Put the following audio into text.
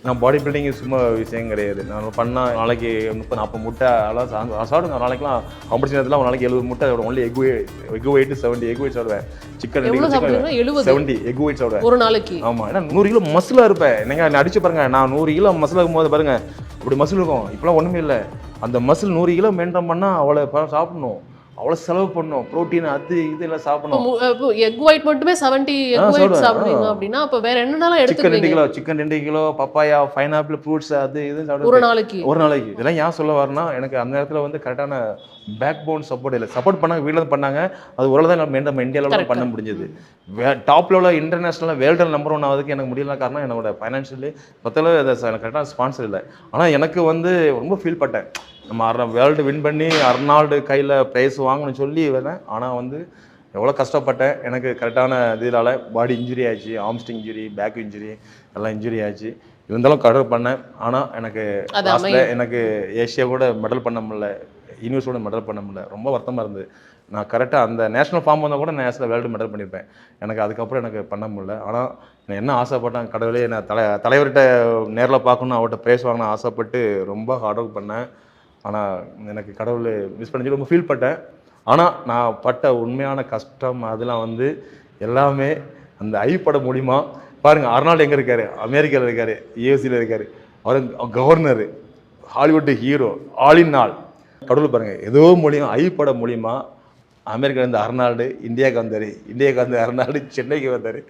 நான் body building சும்மா விஷயம் கிடையாது. நான் பண்ணால் நாளைக்கு 30-40 முட்டை அதெல்லாம் சாப்பிடுங்க. நாளைக்குலாம் காம்படிஷன் ஒரு நாளைக்கு 70 முட்டை சாப்பிடுவேன். Only egg white 70 egg white சாப்பிடுவேன். சிக்கன் 70 எக் ஒயிட் சாப்பிடுவேன் ஒரு நாளைக்கு. ஆமாம், ஏன்னா 100 கிலோ மசிலாக இருப்பேன். நீங்கள் அடிச்சு பாருங்க, நான் 100 கிலோ மசில் இருக்கும்போது பாருங்க அப்படி மசில் இருக்கும். இப்போலாம் ஒன்றுமே இல்லை. அந்த மசில் 100 கிலோ மெயின்டைன் பண்ணால் அவ்வளோ சாப்பிடணும், அவ்வளோ செலவு பண்ணணும், ப்ரோட்டீன் அது இது எல்லாம் சாப்பிடணும். எக் ஒயிட் மட்டுமே 70 எக் ஒயிட் சாப்பிடுறீங்க அப்படின்னா அப்ப வேற என்னென்னலாம் எடுத்துக்கிறீங்க? Chicken 2 kilo, papaya, pineapple, fruits அது இது சாப்பிடுவேன் ஒரு நாளைக்கு. இதெல்லாம் ஏன் சொல்ல வரேன்னா, எனக்கு அந்த நேரத்தில் வந்து கரெக்டான பேக் போன் சப்போர்ட் இல்லை. சப்போர்ட் பண்ணாங்க, வீட்டில் பண்ணாங்க. அது ஓரளவு தான் நம்ம இந்தியா லெவலில் பண்ண முடிஞ்சது. டாப் லெவலில் இன்டர்நேஷனல் வேர்ல்டு நம்பர் 1 ஆகுதுக்கு எனக்கு முடியல. காரணம் என்னோட ஃபைனான்ஷியலி பத்தளவு எனக்கு கரெக்டான ஸ்பான்சர் இல்லை. ஆனால் எனக்கு வந்து ரொம்ப ஃபீல் பட்டேன். நம்ம வேர்ல்டு வின் பண்ணி அர்னால்டு கையில் ப்ரைஸ் வாங்கணும்னு சொல்லி வரேன். ஆனால் வந்து எவ்வளோ கஷ்டப்பட்டேன். எனக்கு கரெக்டான இதனால பாடி இன்ஜுரி ஆச்சு, ஆம்ஸ்டிங் இன்ஜுரி, பேக் இன்ஜுரி எல்லாம் இன்ஜுரி ஆச்சு. இருந்தாலும் கடல் பண்ணேன். ஆனால் எனக்கு ஏஷியா கூட மெடல் பண்ண முடியல, யூனிவர்ஸோட மெடல் பண்ண முடியல. ரொம்ப வருத்தமாக இருந்தது. நான் கரெக்டாக அந்த நேஷனல் ஃபார்ம் வந்தால் கூட நேஷனல் வேர்ல்டு மெடல் பண்ணியிருப்பேன். எனக்கு அதுக்கப்புறம் எனக்கு பண்ண முடியல. ஆனால் நான் என்ன ஆசைப்பட்டேன், கடவுளே நான் தலைவர்கிட்ட நேரில் பார்க்கணும், அவர்கிட்ட ப்ரைஸ் வாங்கணும் ஆசைப்பட்டு ரொம்ப ஹார்ட் ஒர்க் பண்ணேன். ஆனால் எனக்கு கடவுள் மிஸ் பண்ணி ரொம்ப ஃபீல் பட்டேன். ஆனால் நான் பட்ட உண்மையான கஷ்டம் அதெல்லாம் வந்து எல்லாமே அந்த ஐ படம் மூலிமா பாருங்கள். அர்னால்டு எங்கே இருக்கார்? அமெரிக்காவில் இருக்கார், யூஎஸ்சியில் இருக்கார். அவர் governor, Hollywood hero, all in all. கடவுள் பாருங்கள், ஏதோ மூலியம் ஐ படம் மூலிமா அமெரிக்காவிலேருந்து அர்னால்டு இந்தியாவுக்கு வந்தார், இந்தியாவுக்கு வந்து அர்னால்டு சென்னைக்கு வந்தார்.